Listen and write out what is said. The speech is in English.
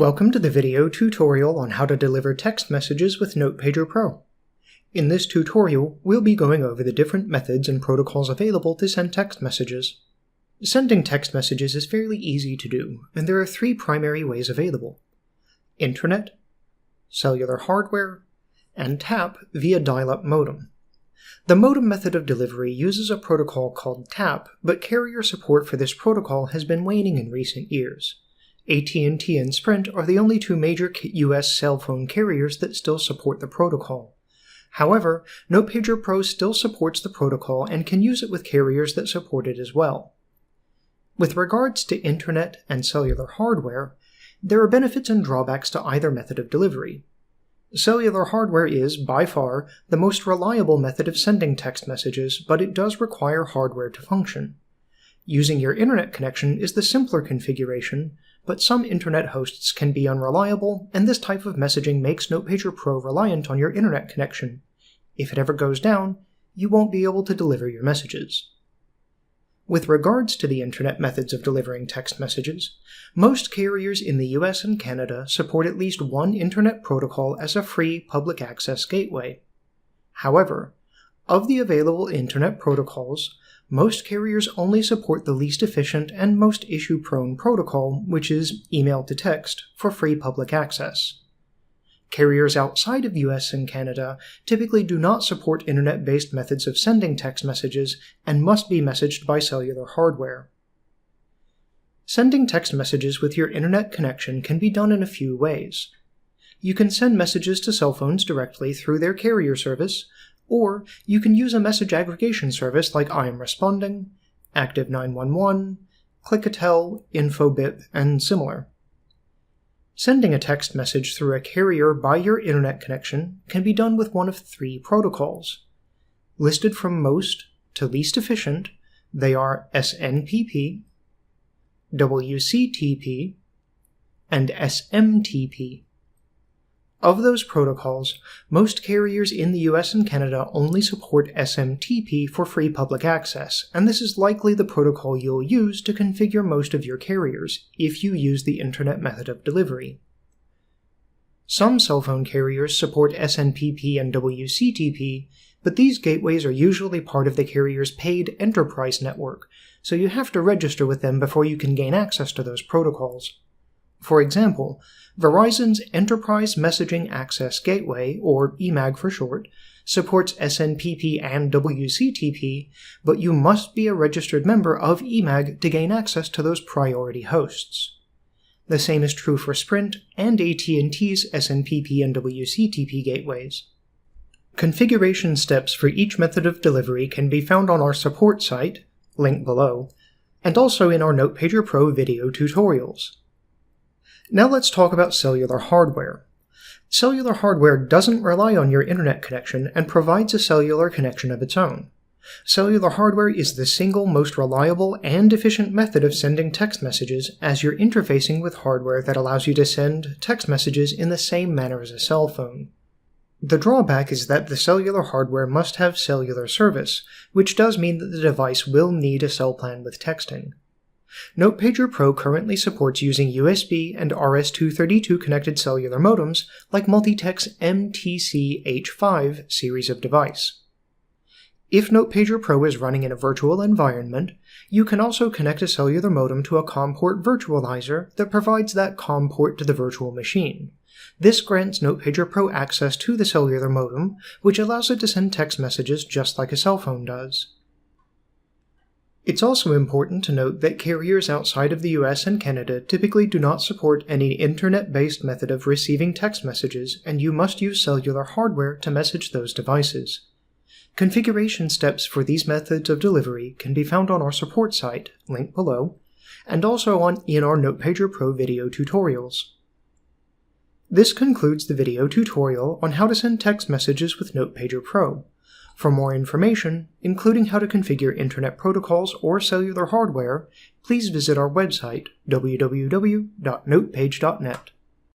Welcome to the video tutorial on how to deliver text messages with NotePager Pro. In this tutorial, we'll be going over the different methods and protocols available to send text messages. Sending text messages is fairly easy to do, and there are three primary ways available: Internet, Cellular Hardware, and TAP via dial-up modem. The modem method of delivery uses a protocol called TAP, but carrier support for this protocol has been waning in recent years. AT&T and Sprint are the only two major US cell phone carriers that still support the protocol. However, NotePager Pro still supports the protocol and can use it with carriers that support it as well. With regards to Internet and cellular hardware, there are benefits and drawbacks to either method of delivery. Cellular hardware is, by far, the most reliable method of sending text messages, but it does require hardware to function. Using your internet connection is the simpler configuration, but some internet hosts can be unreliable, and this type of messaging makes NotePager Pro reliant on your internet connection. If it ever goes down, you won't be able to deliver your messages. With regards to the internet methods of delivering text messages, most carriers in the US and Canada support at least one internet protocol as a free public access gateway. However, of the available internet protocols, most carriers only support the least efficient and most issue-prone protocol, which is email to text, for free public access. Carriers outside of US and Canada typically do not support internet-based methods of sending text messages and must be messaged by cellular hardware. Sending text messages with your internet connection can be done in a few ways. You can send messages to cell phones directly through their carrier service, or you can use a message aggregation service like I Am Responding, Active911, Clickatel, InfoBip, and similar. Sending a text message through a carrier by your internet connection can be done with one of three protocols. Listed from most to least efficient, they are SMTP, WCTP, and SMTP. Of those protocols, most carriers in the US and Canada only support SMTP for free public access, and this is likely the protocol you'll use to configure most of your carriers if you use the internet method of delivery. Some cell phone carriers support SMTP and WCTP, but these gateways are usually part of the carrier's paid enterprise network, so you have to register with them before you can gain access to those protocols. For example, Verizon's Enterprise Messaging Access Gateway, or EMAG for short, supports SMTP and WCTP, but you must be a registered member of EMAG to gain access to those priority hosts. The same is true for Sprint and AT&T's SMTP and WCTP gateways. Configuration steps for each method of delivery can be found on our support site, link below, and also in our NotePager Pro video tutorials. Now let's talk about cellular hardware. Cellular hardware doesn't rely on your internet connection and provides a cellular connection of its own. Cellular hardware is the single most reliable and efficient method of sending text messages, as you're interfacing with hardware that allows you to send text messages in the same manner as a cell phone. The drawback is that the cellular hardware must have cellular service, which does mean that the device will need a cell plan with texting. NotePager Pro currently supports using USB and RS-232 connected cellular modems like Multitech's MTC-H5 series of device. If NotePager Pro is running in a virtual environment, you can also connect a cellular modem to a COM port virtualizer that provides that COM port to the virtual machine. This grants NotePager Pro access to the cellular modem, which allows it to send text messages just like a cell phone does. It's also important to note that carriers outside of the US and Canada typically do not support any internet-based method of receiving text messages, and you must use cellular hardware to message those devices. Configuration steps for these methods of delivery can be found on our support site, link below, and also in our NotePager Pro video tutorials. This concludes the video tutorial on how to send text messages with NotePager Pro. For more information, including how to configure internet protocols or cellular hardware, please visit our website, www.notepage.net.